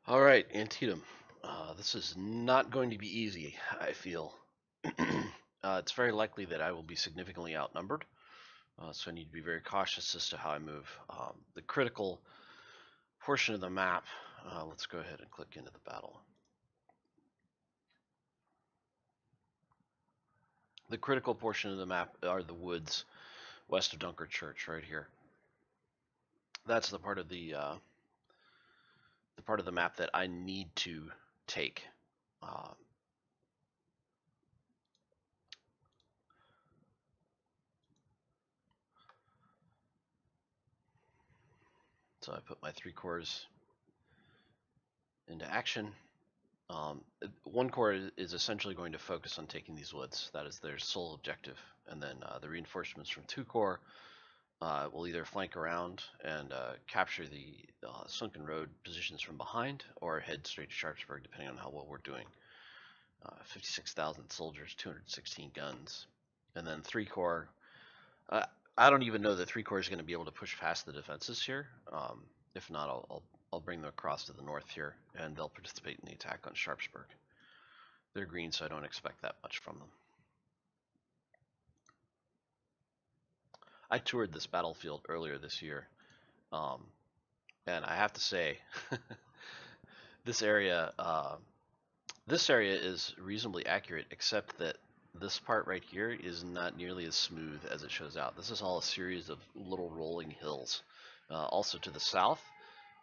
All right, Antietam. This is not going to be easy, I feel. It's very likely that I will be significantly outnumbered, so I need to be very cautious as to how I move. The critical portion of the map, let's go ahead and click into the battle. The critical portion of the map are the woods west of Dunkard Church, right here. That's the part of the map that I need to take. Uh, so I put my 3 corps into action. One corps is essentially going to focus on taking these woods. That is their sole objective. And then the reinforcements from 2 corps will either flank around and capture the sunken road positions from behind, or head straight to Sharpsburg, depending on how well we're doing. 56,000 soldiers, 216 guns. And then 3 corps. I don't even know that 3 corps is going to be able to push past the defenses here. If not, I'll bring them across to the north here, and they'll participate in the attack on Sharpsburg. They're green, so I don't expect that much from them. I toured this battlefield earlier this year, and I have to say, this area is reasonably accurate, except that this part right here is not nearly as smooth as it shows out. This is all a series of little rolling hills. Also to the south,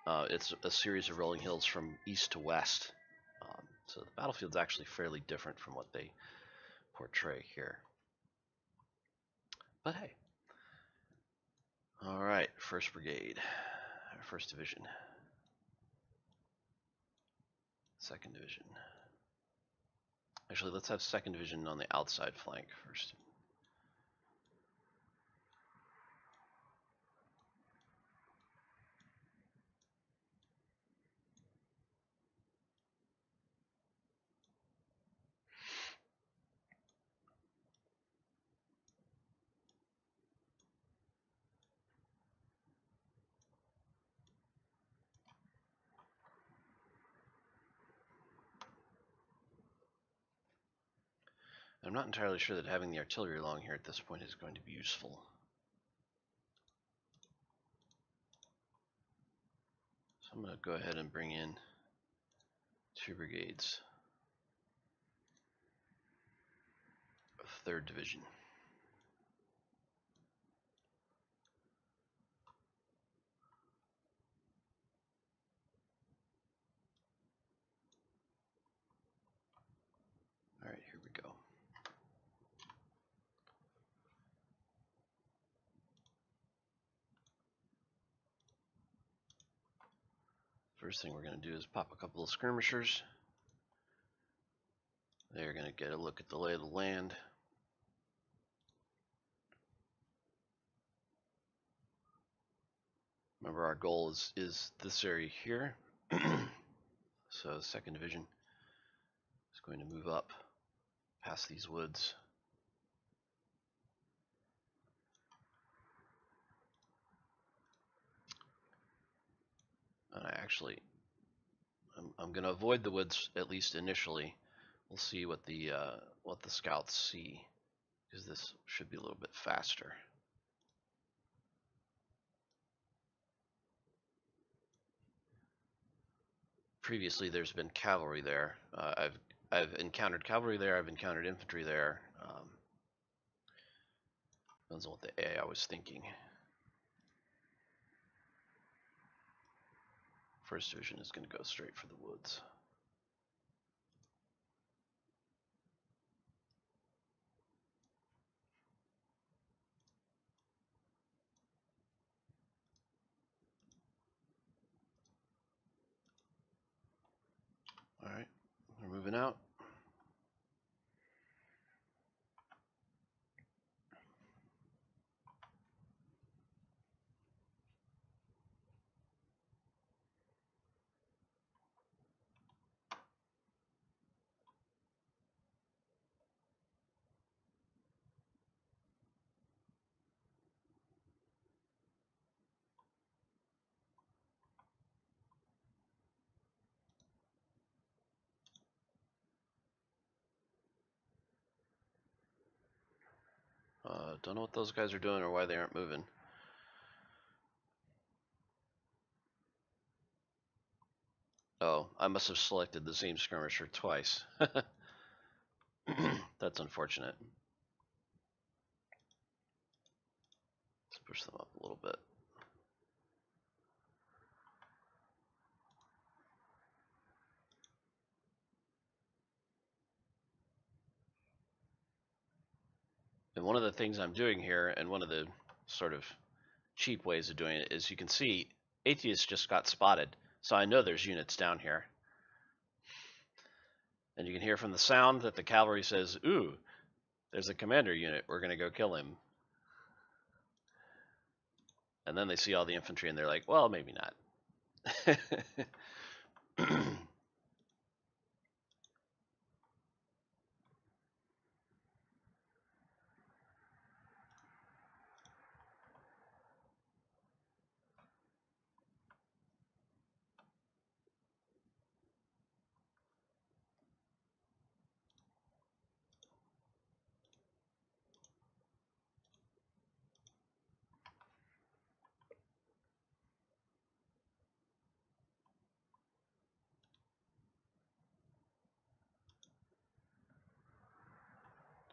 it's a series of rolling hills from east to west. So the battlefield's actually fairly different from what they portray here. But hey. All right, 1st Brigade, 1st Division, 2nd Division. Actually, let's have 2nd Division on the outside flank first. I'm not entirely sure that having the artillery along here at this point is going to be useful. So I'm going to go ahead and bring in 2 brigades of 3rd Division. All right, here we go. First thing we're going to do is pop a couple of skirmishers. They're going to get a look at the lay of the land. Remember, our goal is this area here. So 2nd Division is going to move up past these woods. And I'm going to avoid the woods, at least initially. We'll see what the scouts see, because this should be a little bit faster. Previously, there's been cavalry there. I've encountered cavalry there. I've encountered infantry there. Depends on what the AI was thinking. 1st Division is going to go straight for the woods. All right, we're moving out. don't know what those guys are doing or why they aren't moving. Oh, I must have selected the same skirmisher twice. That's unfortunate. Let's push them up a little bit. And one of the things I'm doing here, and one of the sort of cheap ways of doing it, is you can see Atheist just got spotted, so I know there's units down here. And you can hear from the sound that the cavalry says, ooh, there's a commander unit, we're going to go kill him. And then they see all the infantry and they're like, well, maybe not.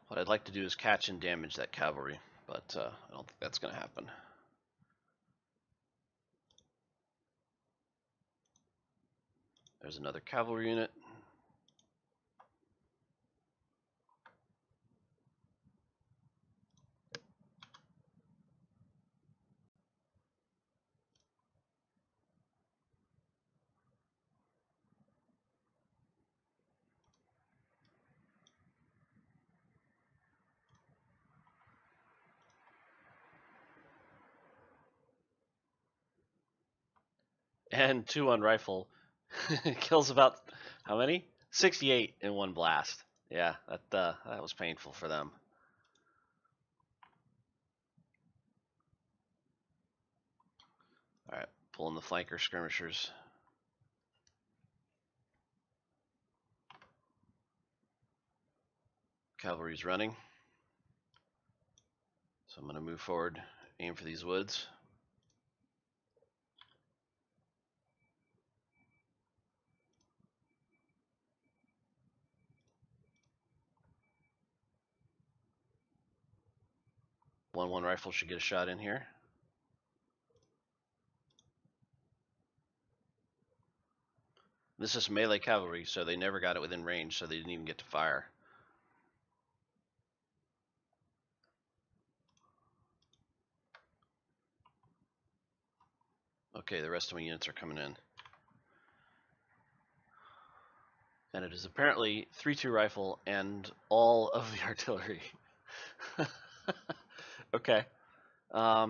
What I'd like to do is catch and damage that cavalry, but I don't think that's going to happen. There's another cavalry unit. And 2 on rifle. Kills about, how many? 68 in one blast. Yeah, that was painful for them. Alright, pulling the flanker skirmishers. Cavalry's running. So I'm going to move forward, aim for these woods. One rifle should get a shot in here. This is melee cavalry, so they never got it within range, so they didn't even get to fire. Okay, the rest of my units are coming in. And it is apparently 3-2 rifle and all of the artillery. Okay. Yeah.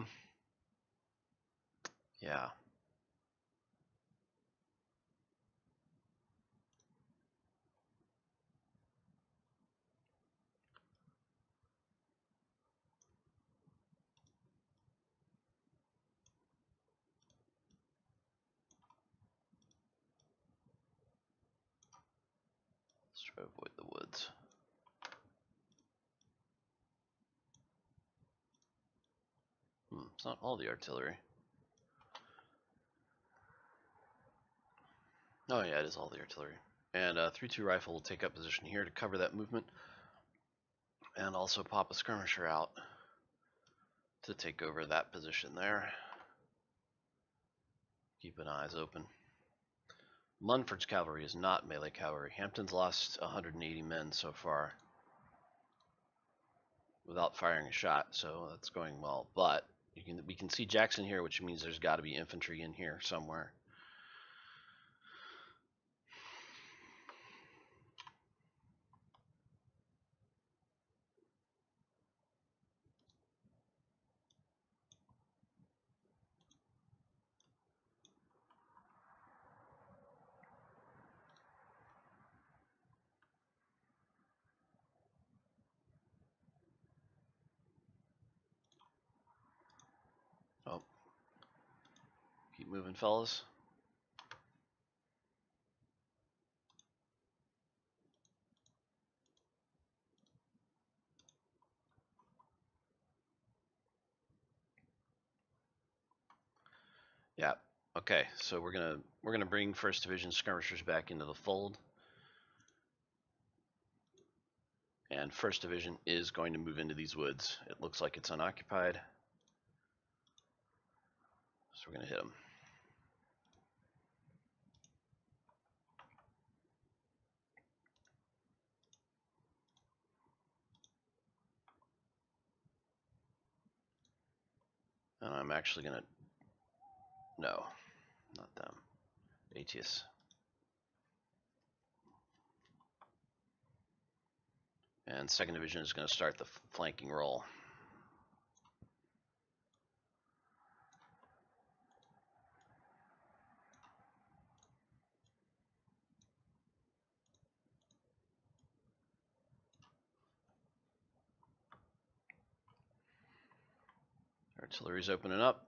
Let's try to avoid the woods. It's not all the artillery. Oh yeah, it is all the artillery. And 3-2 rifle will take up position here to cover that movement. And also pop a skirmisher out to take over that position there. Keep an eyes open. Munford's cavalry is not melee cavalry. Hampton's lost 180 men so far without firing a shot, so that's going well. But we can see Jackson here, which means there's got to be infantry in here somewhere. Oh, keep moving, fellas. Yeah. Okay, so we're gonna bring 1st Division skirmishers back into the fold, and 1st Division is going to move into these woods. It looks like it's unoccupied, so we're gonna hit them. And I'm actually gonna, no, not them, ATS. And 2nd Division is going to start the flanking roll. Artillery's opening up.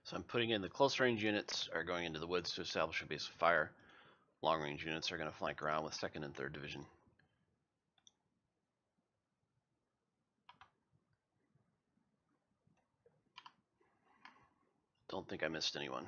So I'm putting in the close range units are going into the woods to establish a base of fire. Long range units are going to flank around with 2nd and 3rd Division. Don't think I missed anyone.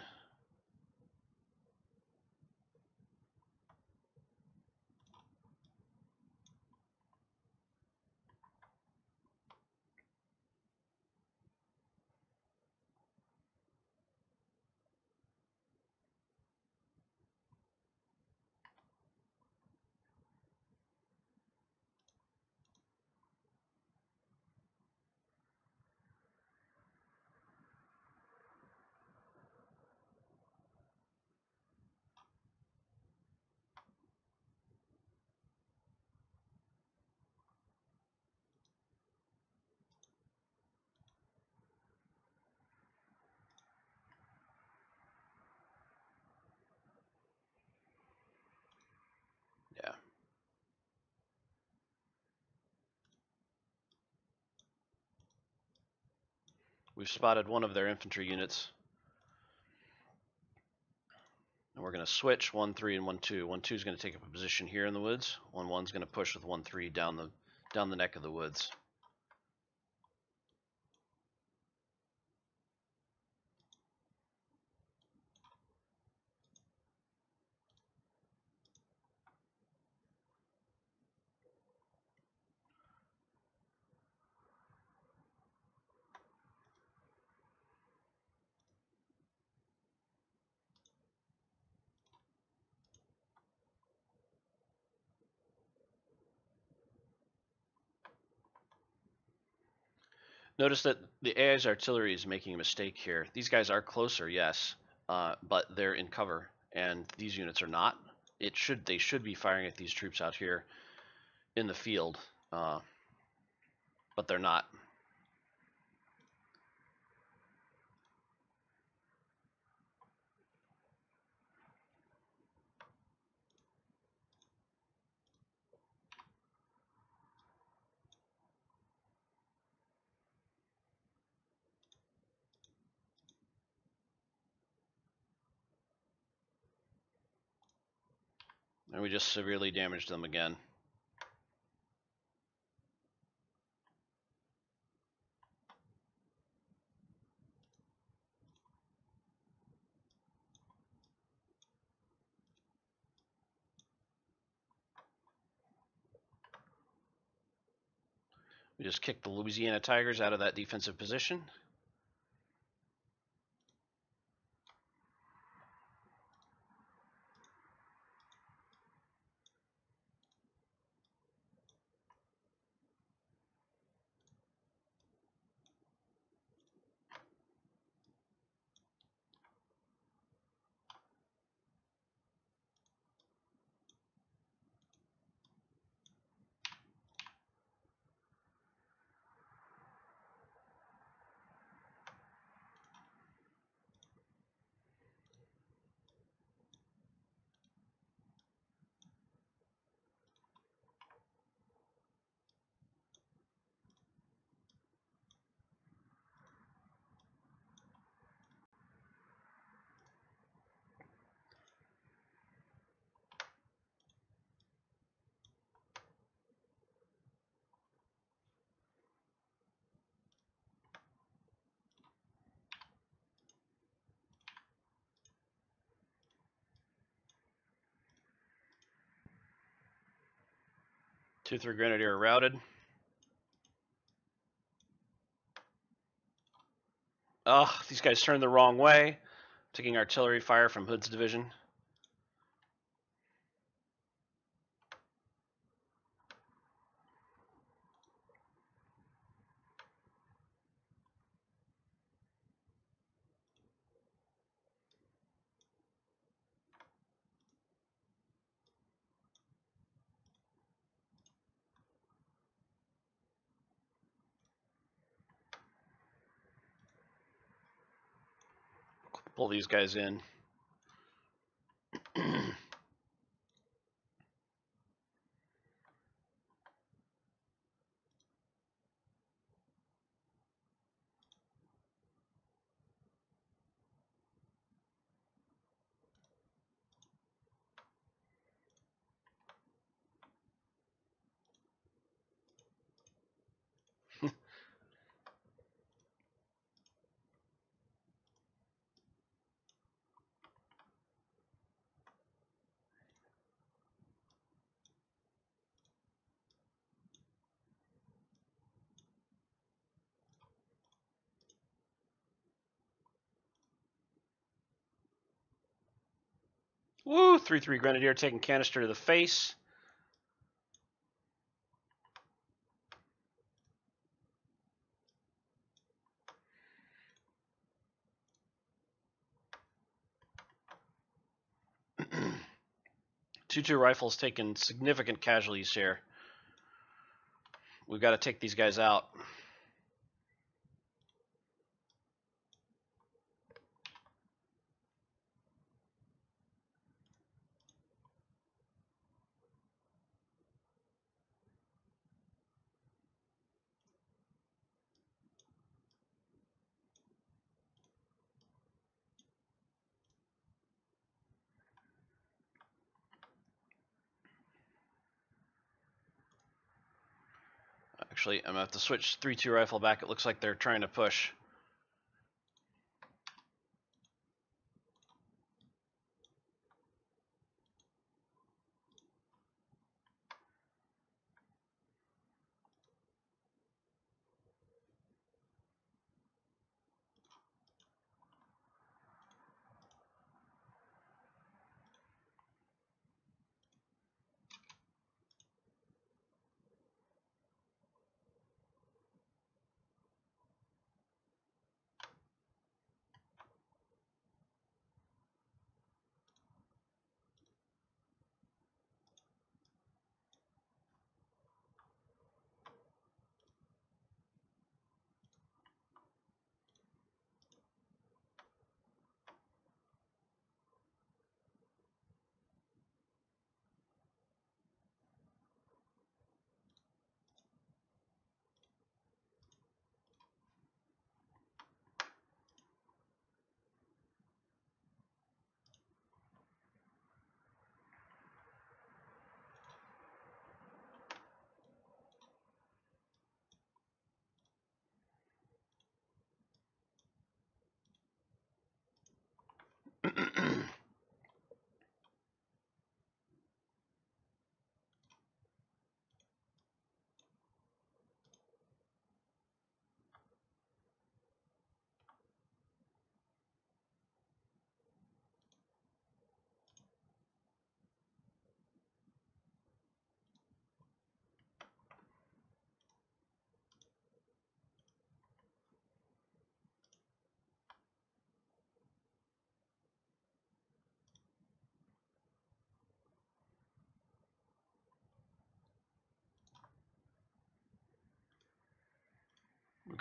Yeah. We've spotted one of their infantry units. And we're going to switch 1-3 and 1-2. 1-2 is going to take up a position here in the woods. 1-1 is going to push with 1-3 down the neck of the woods. Notice that the AI's artillery is making a mistake here. These guys are closer, yes, but they're in cover, and these units are not. They should be firing at these troops out here in the field, but they're not. And we just severely damaged them again. We just kicked the Louisiana Tigers out of that defensive position. Two, three Grenadier routed. Ugh, these guys turned the wrong way. Taking artillery fire from Hood's division. Pull these guys in. Woo! 3-3 Grenadier taking canister to the face. Two rifles taking significant casualties here. We've got to take these guys out. Actually, I'm going to have to switch 3-2 rifle back. It looks like they're trying to push.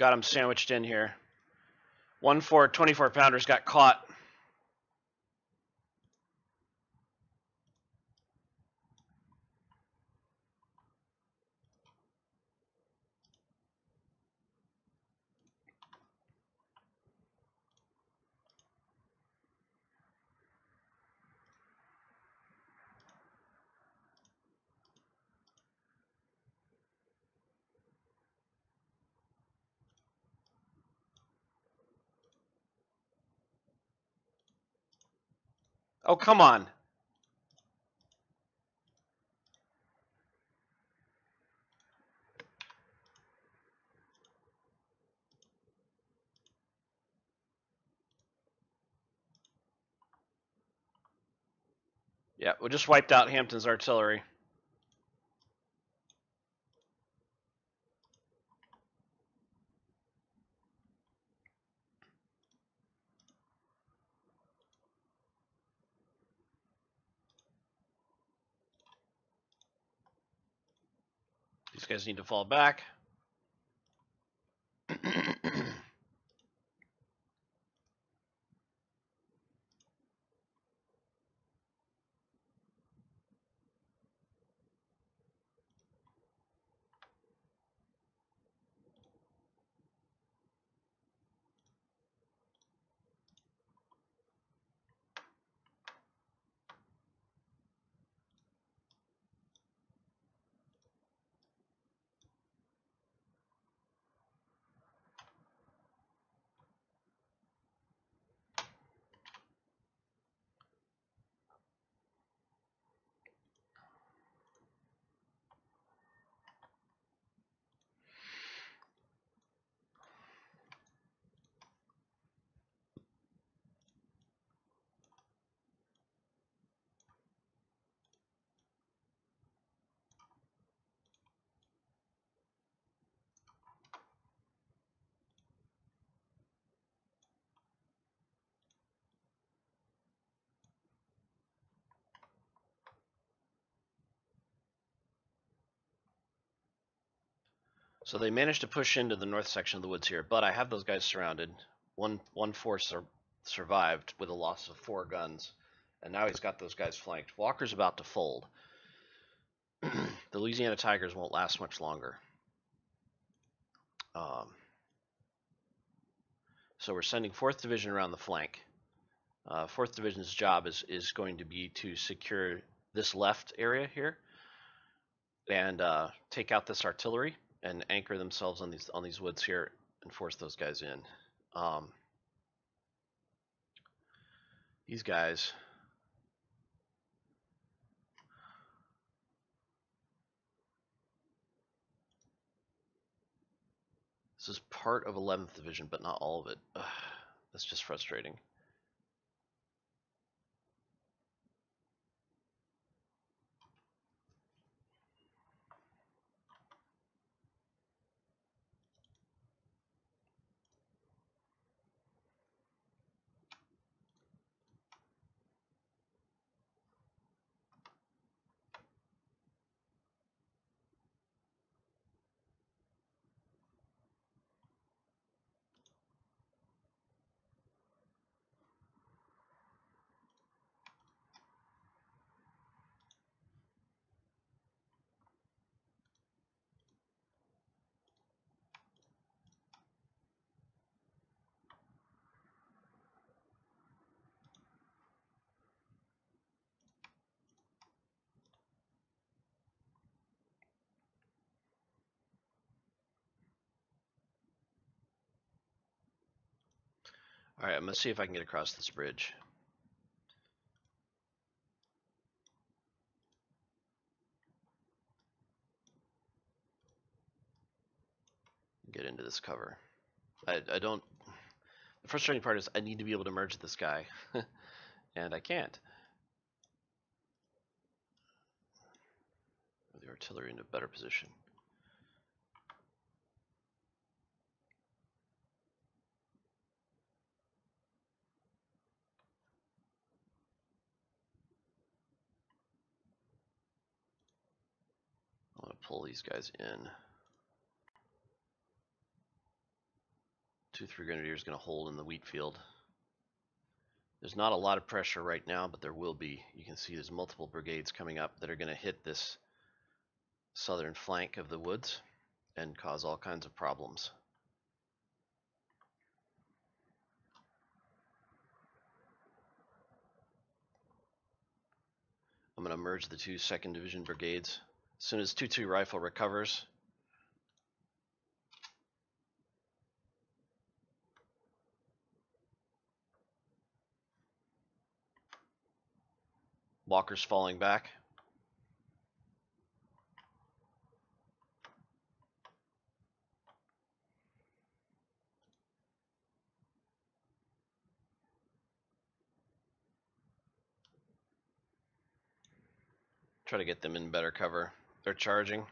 got them sandwiched in here. 1-4 24-pounders got caught. Oh, come on. Yeah, we just wiped out Hampton's artillery. These guys need to fall back. So they managed to push into the north section of the woods here, but I have those guys surrounded. One force survived with a loss of 4 guns, and now he's got those guys flanked. Walker's about to fold. The Louisiana Tigers won't last much longer. So we're sending 4th Division around the flank. 4th Division's job is going to be to secure this left area here and take out this artillery and anchor themselves on these woods here and force those guys in. These guys, this is part of 11th Division, but not all of it. Ugh, that's just frustrating. All right, I'm gonna see if I can get across this bridge. Get into this cover. I don't. The frustrating part is I need to be able to merge this guy, and I can't. The artillery in a better position. I want to pull these guys in. 2-3 Grenadiers going to hold in the wheat field. There's not a lot of pressure right now, but there will be. You can see there's multiple brigades coming up that are going to hit this southern flank of the woods and cause all kinds of problems. I'm going to merge the two 2nd Division brigades. As soon as 2-2 Rifle recovers, Walker's falling back. Try to get them in better cover. They're charging.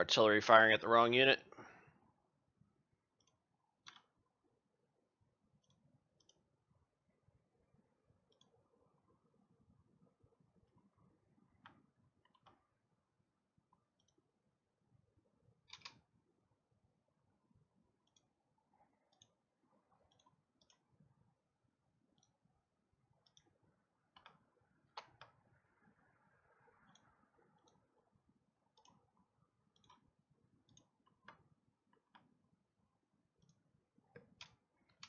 Artillery firing at the wrong unit.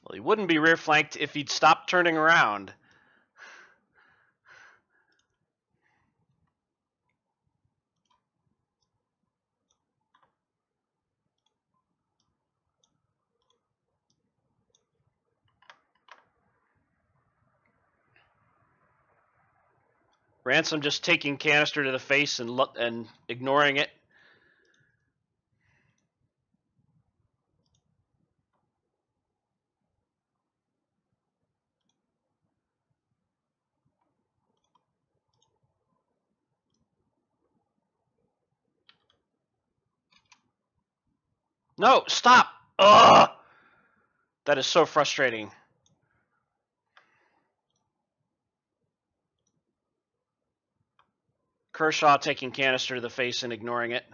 Well, he wouldn't be rear flanked if he'd stopped turning around. Ransom just taking canister to the face and ignoring it. No, stop! Ugh! That is so frustrating. Kershaw taking canister to the face and ignoring it.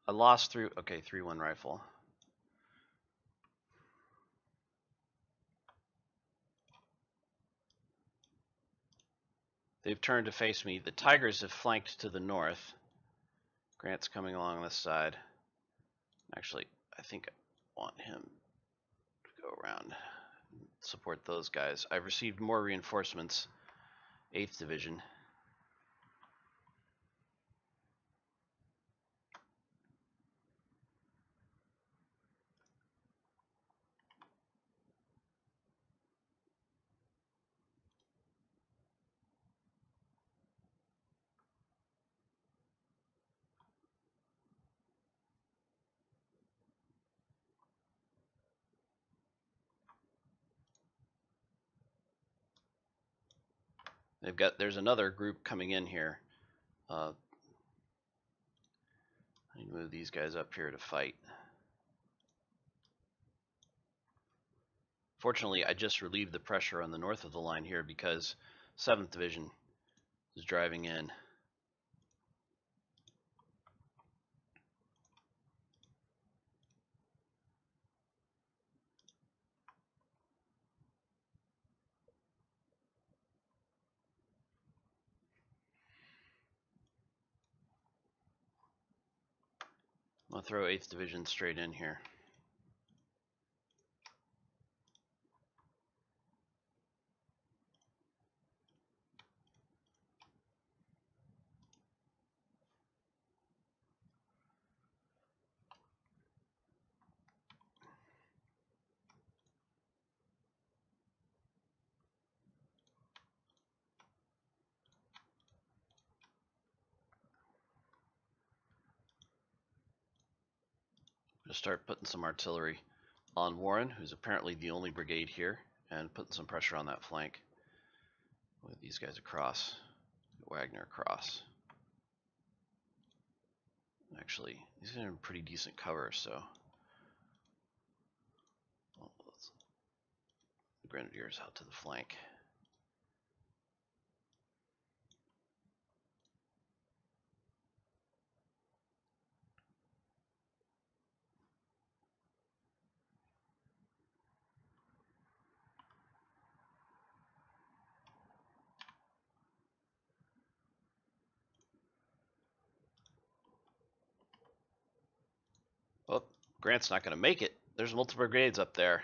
I lost through, okay, 3-1 rifle. They've turned to face me. The Tigers have flanked to the north. Grant's coming along this side. Actually, I think I want him to go around and support those guys. I've received more reinforcements. 8th Division. There's another group coming in here. I need to move these guys up here to fight. Fortunately, I just relieved the pressure on the north of the line here because 7th Division is driving in. I'll throw 8th Division straight in here. going to start putting some artillery on Warren, who's apparently the only brigade here, and putting some pressure on that flank. With these guys across, Wagner across. Actually, he's in pretty decent cover, so the Grenadiers out to the flank. Oh, Grant's not going to make it. There's multiple brigades up there.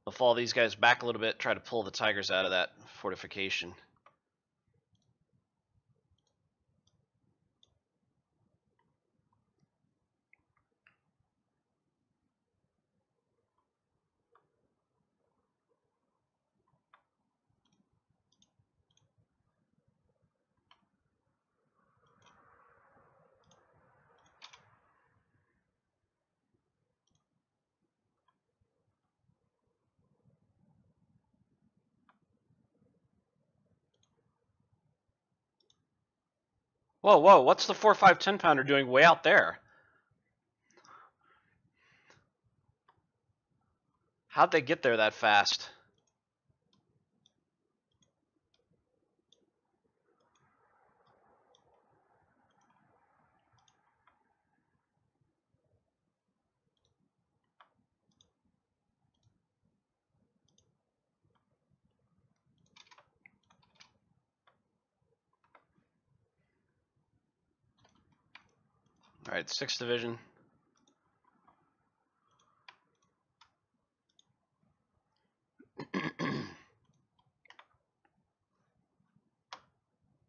I'll follow these guys back a little bit, try to pull the Tigers out of that fortification. Whoa, whoa, what's the 4.5 10-pounder doing way out there? How'd they get there that fast? All right, 6th Division.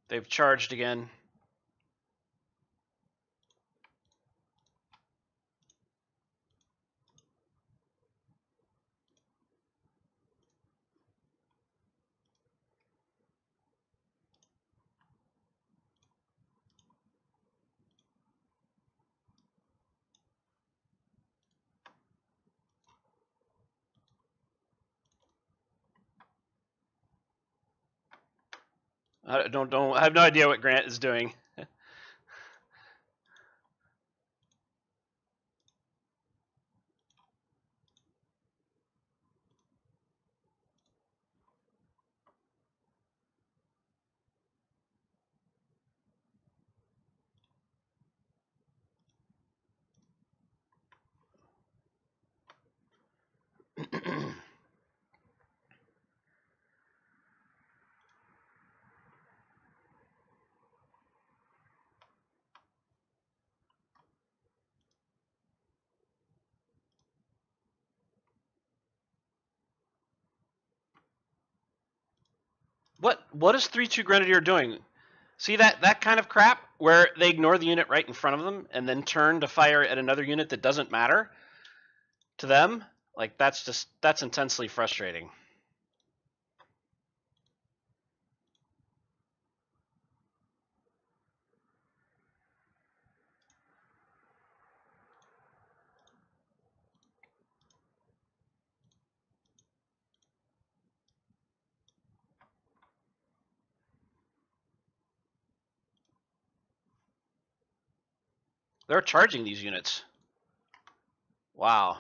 They've charged again. I have no idea what Grant is doing. What is 3-2 Grenadier doing? See that kind of crap where they ignore the unit right in front of them and then turn to fire at another unit that doesn't matter to them? Like that's intensely frustrating. They're charging these units. Wow.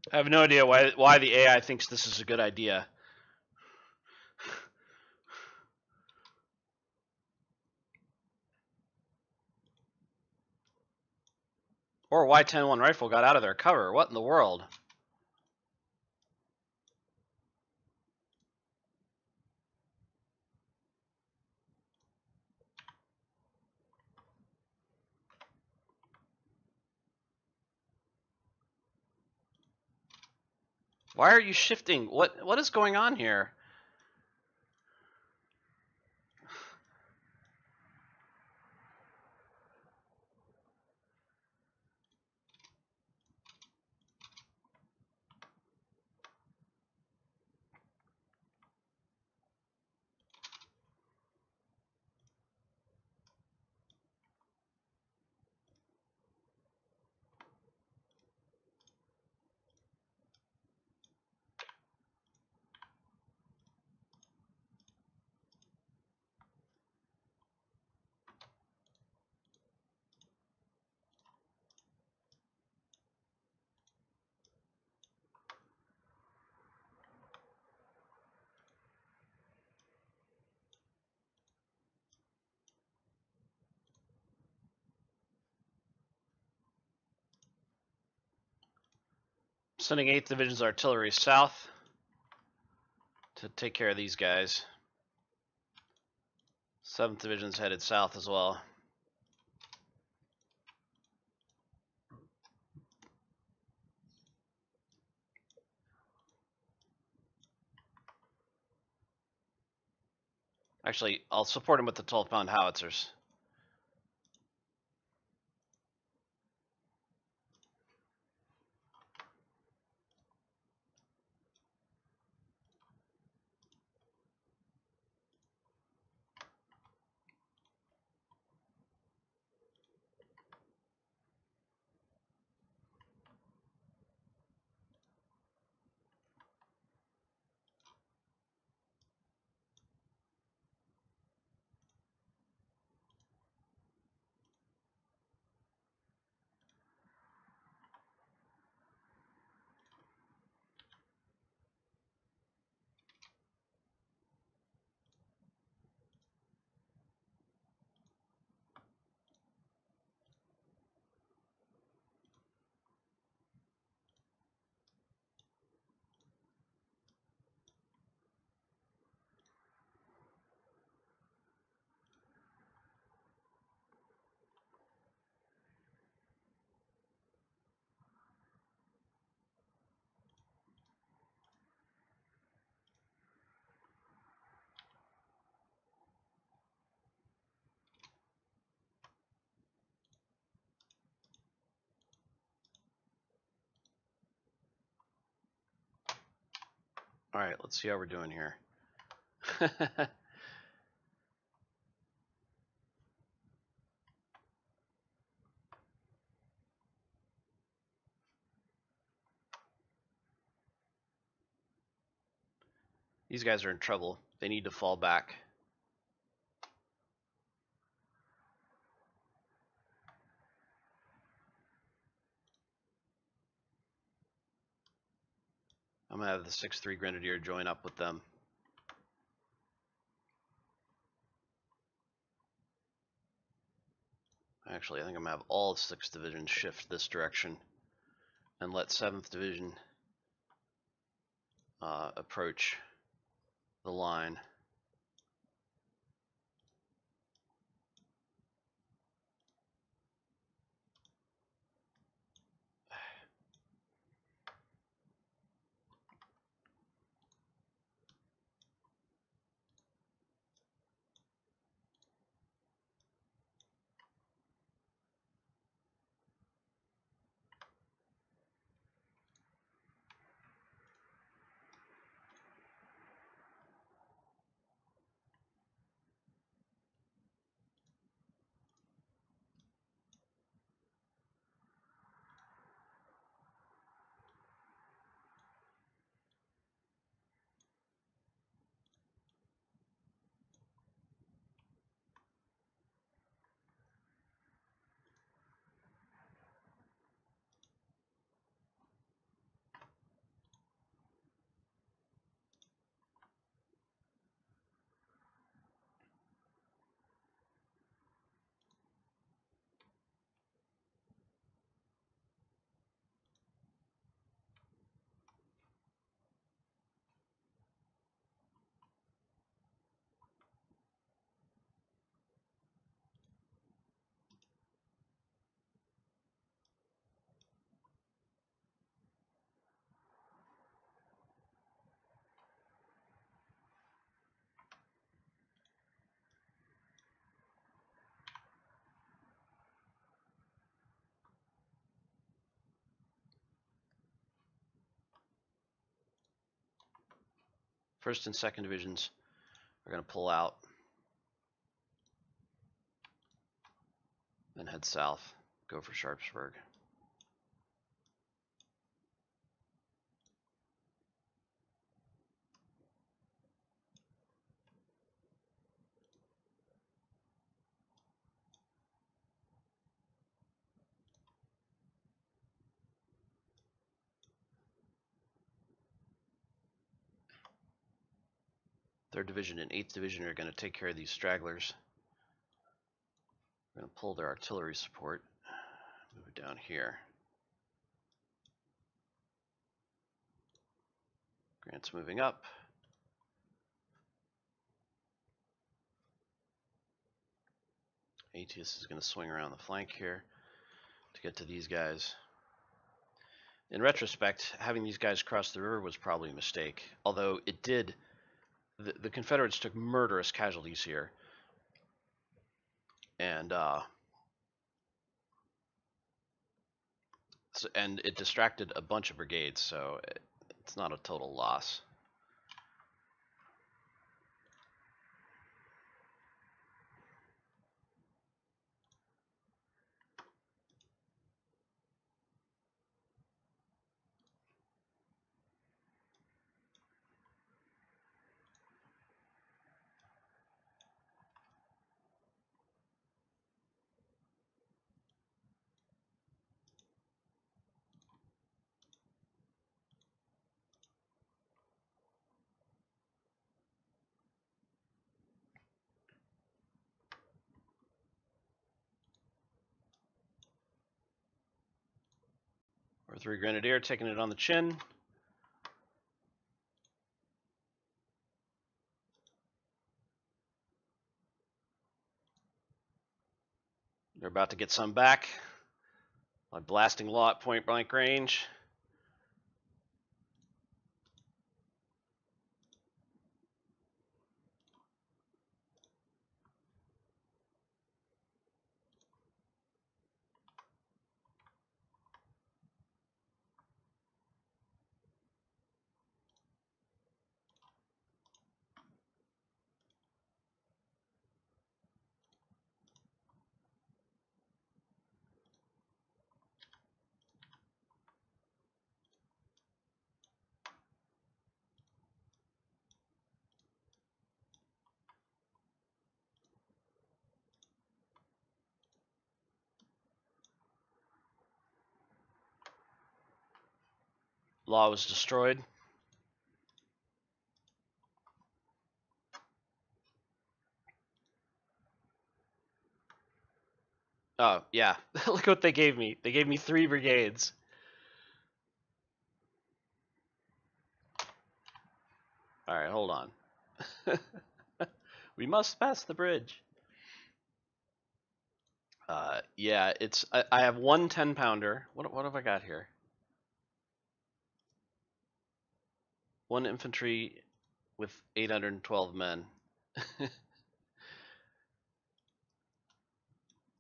I have no idea why the AI thinks this is a good idea. Or why 10-1 rifle got out of their cover. What in the world? Why are you shifting? What is going on here? Sending 8th Division's artillery south to take care of these guys. 7th Division's headed south as well. Actually, I'll support him with the 12-pound howitzers. All right, let's see how we're doing here. These guys are in trouble. They need to fall back. I'm gonna have the 6-3 Grenadier join up with them. Actually, I think I'm gonna have all 6th Division shift this direction and let 7th Division approach the line. 1st and 2nd Divisions are going to pull out and head south, go for Sharpsburg. Third Division and 8th Division are going to take care of these stragglers. We're going to pull their artillery support, move it down here. Grant's moving up. ATS is going to swing around the flank here to get to these guys. In retrospect, having these guys cross the river was probably a mistake, although it did. The Confederates took murderous casualties here, and it distracted a bunch of brigades, so it's not a total loss. Or 3 Grenadier taking it on the chin. They're about to get some back by blasting Law at point blank range. Law was destroyed. Oh, yeah. Look what they gave me. They gave me 3 brigades. Alright, hold on. We must pass the bridge. Yeah, it's... I have 1 10-pounder. What have I got here? 1 infantry with 812 men.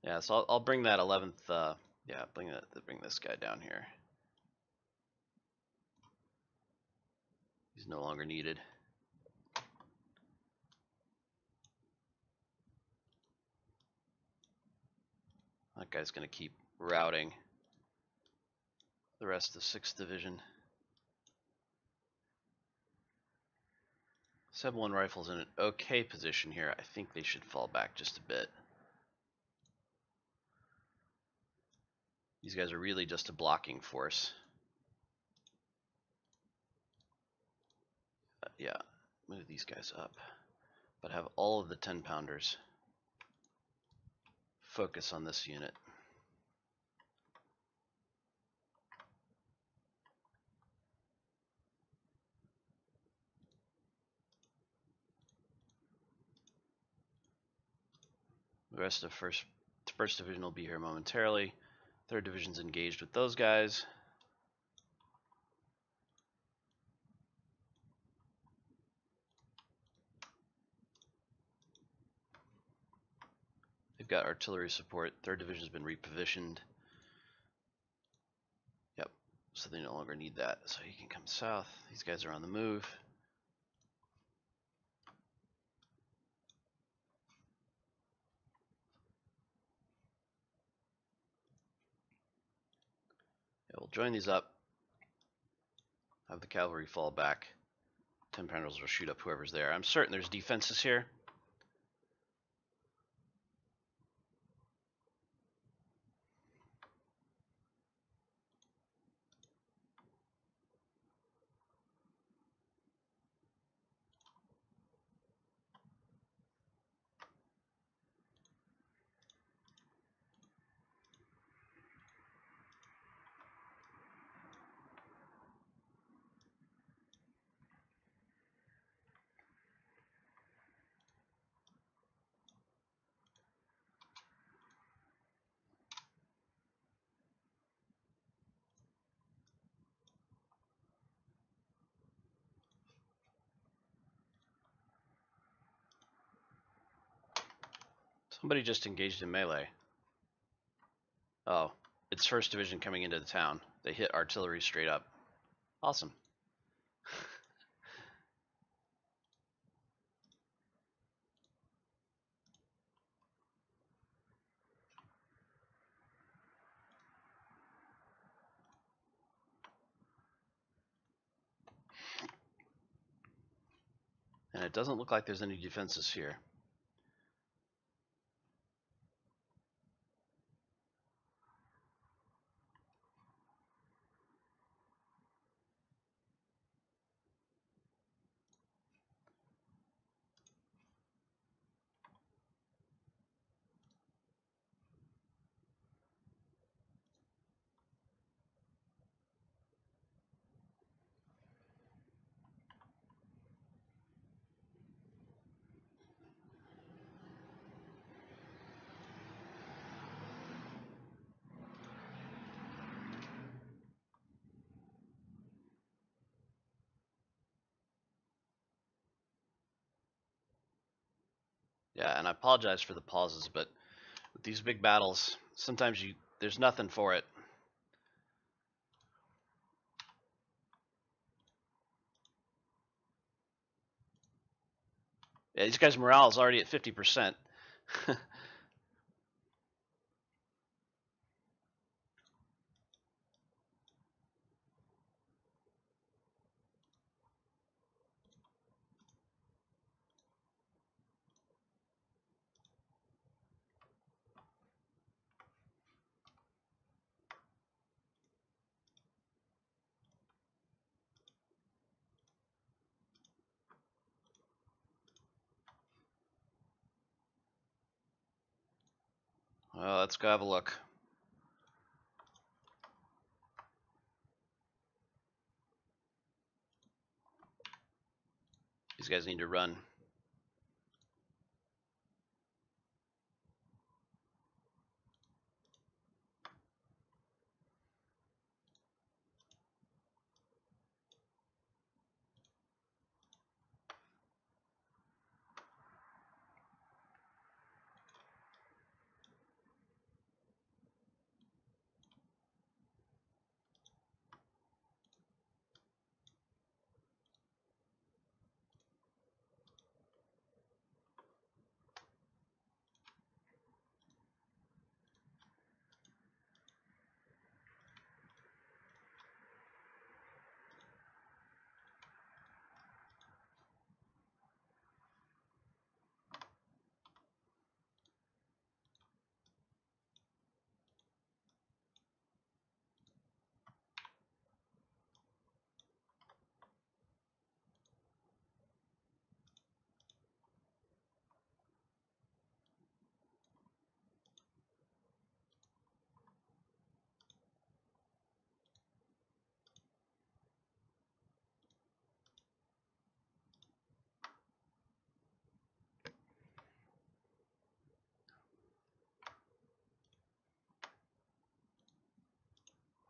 Yeah, so I'll bring that 11th... yeah, bring this guy down here. He's no longer needed. That guy's going to keep routing the rest of 6th Division. 7-1 rifles in an okay position here. I think they should fall back just a bit. These guys are really just a blocking force. Yeah, move these guys up. But have all of the 10-pounders focus on this unit. The rest of first Division will be here momentarily. 3rd Division's engaged with those guys. They've got artillery support. 3rd Division's been repositioned. Yep, so they no longer need that. So he can come south. These guys are on the move. we'll join these up. Have the cavalry fall back. 10 pounders will shoot up whoever's there. I'm certain there's defenses here. Somebody just engaged in melee. Oh, it's 1st Division coming into the town. They hit artillery straight up. Awesome. And it doesn't look like there's any defenses here. Yeah, and I apologize for the pauses, but with these big battles, sometimes there's nothing for it. Yeah, these guys' morale is already at 50%. Well, let's go have a look. These guys need to run.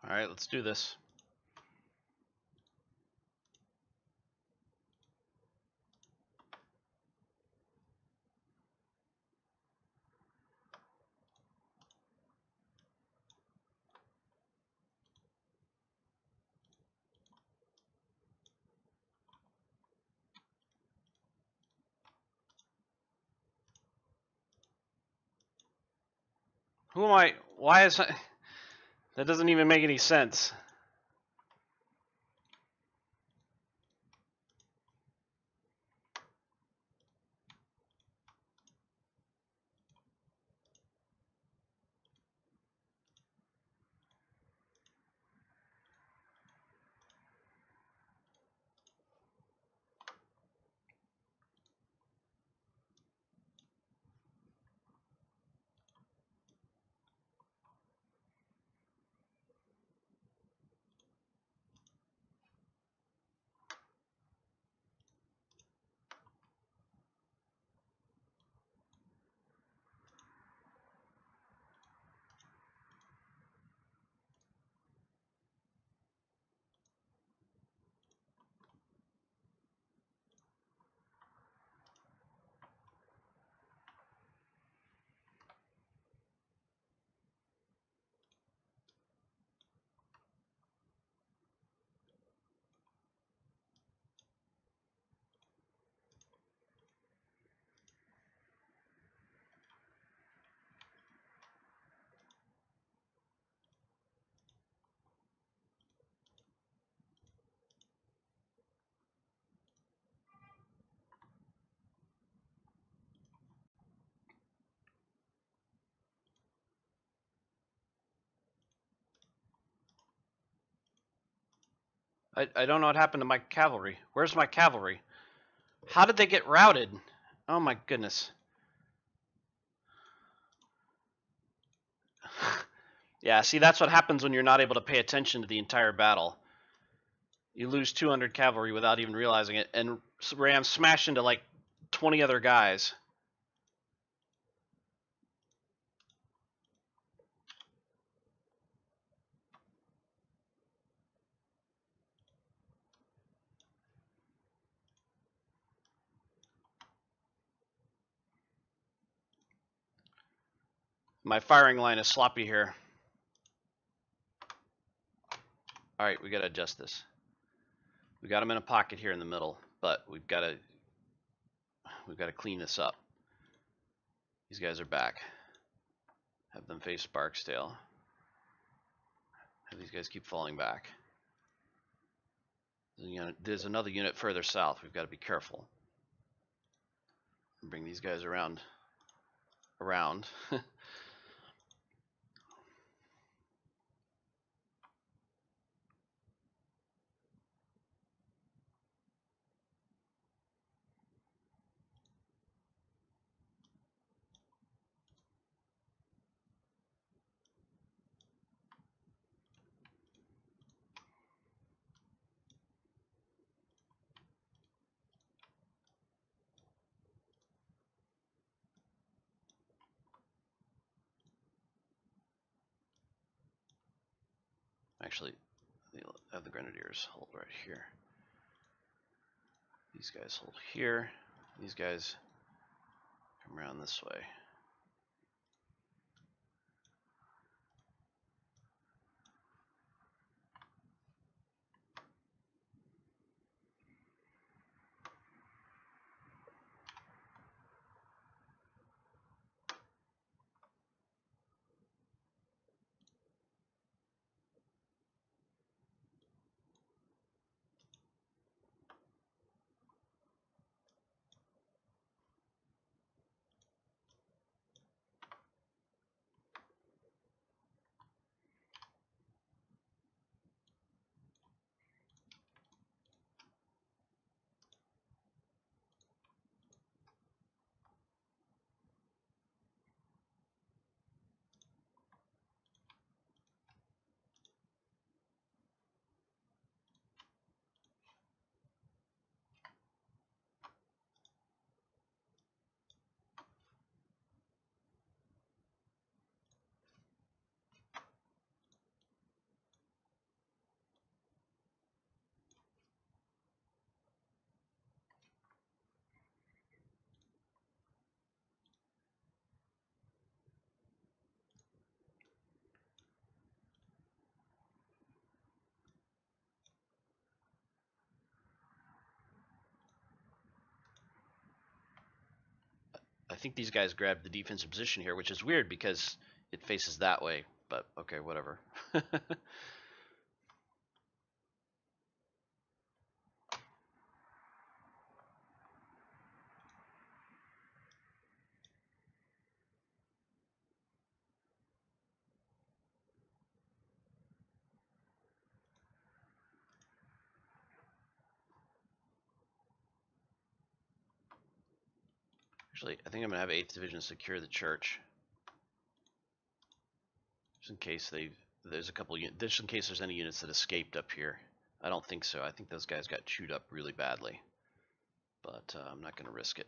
All right, let's do this. Who am I? Why is I? That doesn't even make any sense. I don't know what happened to my cavalry. Where's my cavalry? How did they get routed? Oh my goodness. Yeah, see, that's what happens when you're not able to pay attention to the entire battle. You lose 200 cavalry without even realizing it, and ram smash into like 20 other guys. My firing line is sloppy here. All right, we got to adjust this. We got them in a pocket here in the middle, but we've got to clean this up. These guys are back. Have them face Barksdale. Have these guys keep falling back. There's another unit further south. We've got to be careful. Bring these guys around. Actually, have the grenadiers hold right here. These guys hold here. These guys come around this way. I think these guys grabbed the defensive position here, which is weird because it faces that way. but okay, whatever. Actually, I think I'm gonna have 8th Division secure the church, just in case there's a couple just in case there's any units that escaped up here. I don't think so. I think those guys got chewed up really badly, but I'm not gonna risk it.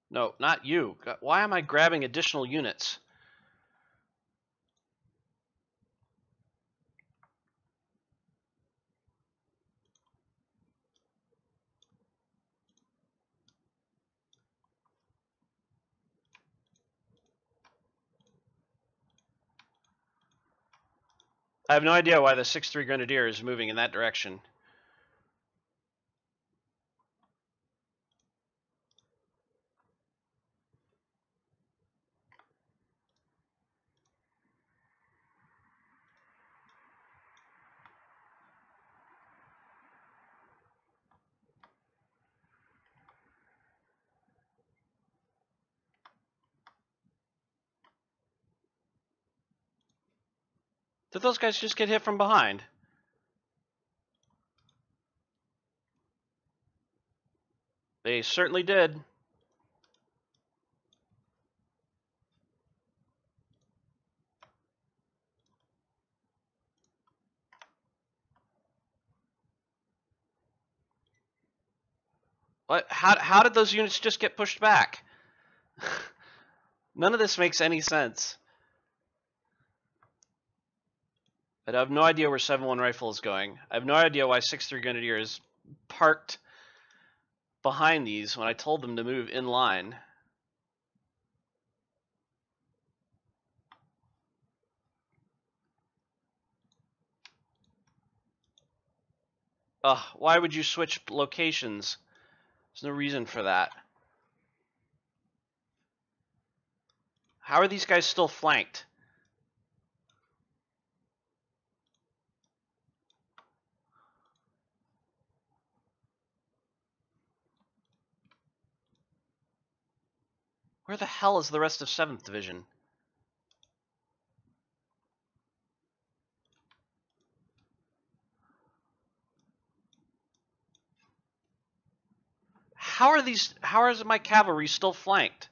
No, not you. Why am I grabbing additional units? I have no idea why the 6th Grenadier is moving in that direction. Did those guys just get hit from behind? They certainly did. What? How did those units just get pushed back? None of this makes any sense. I have no idea where 7-1 rifle is going. I have no idea why 6-3 Grenadier is parked behind these when I told them to move in line. Ugh, why would you switch locations? There's no reason for that. How are these guys still flanked? Where the hell is the rest of 7th Division? How is my cavalry still flanked?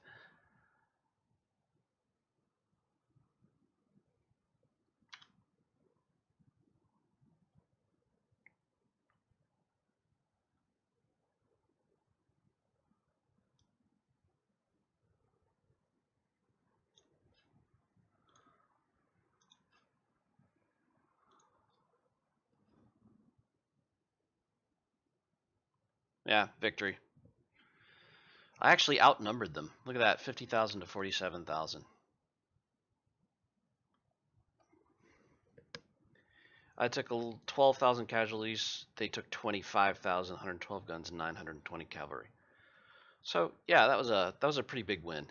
Yeah, victory. I actually outnumbered them. Look at that, 50,000 to 47,000. I took 12,000 casualties. They took 25,000, 112 guns, and 920 cavalry. So yeah, that was a pretty big win.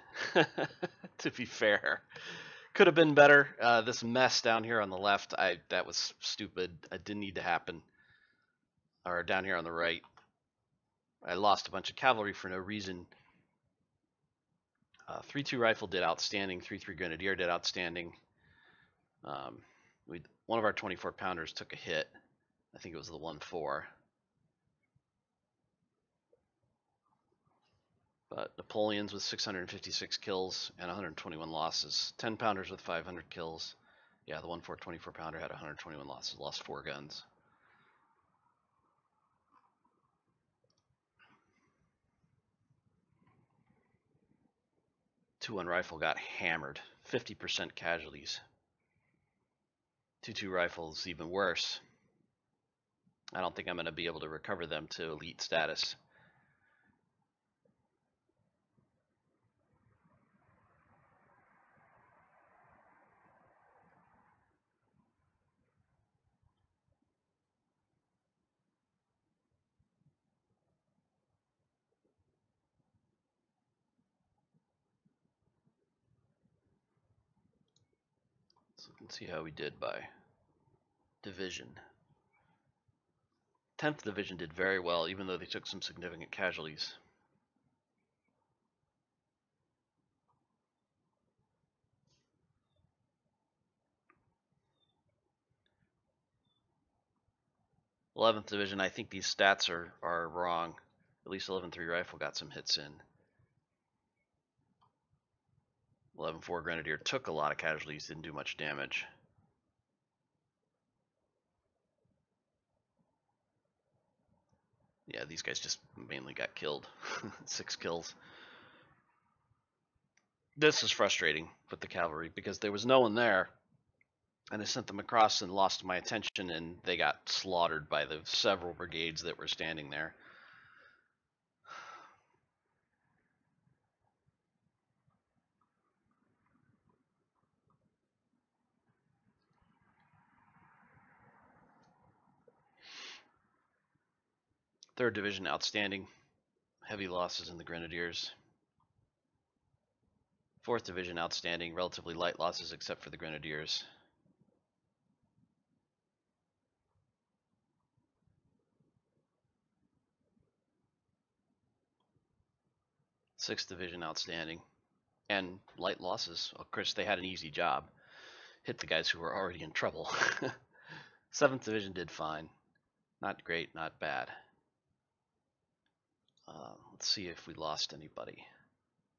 To be fair, could have been better. This mess down here on the left, that was stupid. It didn't need to happen. Or down here on the right, I lost a bunch of cavalry for no reason. 3-2 rifle did outstanding. 3-3 Grenadier did outstanding. One of our 24 pounders took a hit. I think it was the 1-4. But Napoleon's with 656 kills and 121 losses. 10 pounders with 500 kills. Yeah, the 1-4 24 pounder had 121 losses. Lost 4 guns. Two-1 rifle got hammered. 50% casualties. 2-2 rifles even worse. I don't think I'm going to be able to recover them to elite status. So we can see how we did by division. 10th Division did very well, even though they took some significant casualties. Eleventh Division, I think these stats are wrong. At least 11-3 Rifle got some hits in. 11-4 Grenadier took a lot of casualties, didn't do much damage. Yeah, these guys just mainly got killed. 6 kills. This is frustrating with the cavalry because there was no one there, and I sent them across and lost my attention, and they got slaughtered by the several brigades that were standing there. Third Division outstanding. Heavy losses in the Grenadiers. Fourth Division outstanding. Relatively light losses except for the Grenadiers. Sixth Division outstanding. And light losses. Of course, they had an easy job. Hit the guys who were already in trouble. 7th Division did fine. Not great, not bad. Let's see if we lost anybody.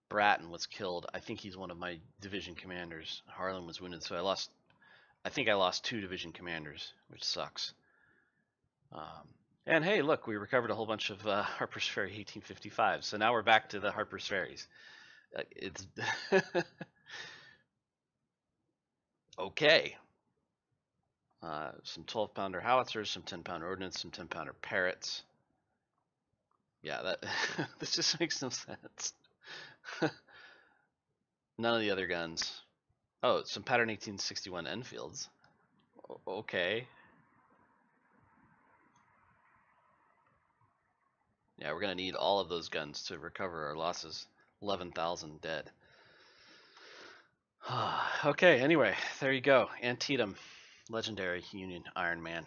Bratton was killed. I think he's one of my division commanders. Harlan was wounded, so I think I lost 2 division commanders, which sucks. And hey, look, we recovered a whole bunch of Harper's Ferry 1855. So now we're back to the Harper's Ferries. It's okay. Some 12-pounder howitzers, some 10-pounder ordnance, some 10-pounder Parrots. Yeah, that this just makes no sense. None of the other guns. Oh, some pattern 1861 Enfields. Okay. Yeah, we're gonna need all of those guns to recover our losses. 11,000 dead. Okay, anyway, there you go. Antietam, legendary Union Ironman.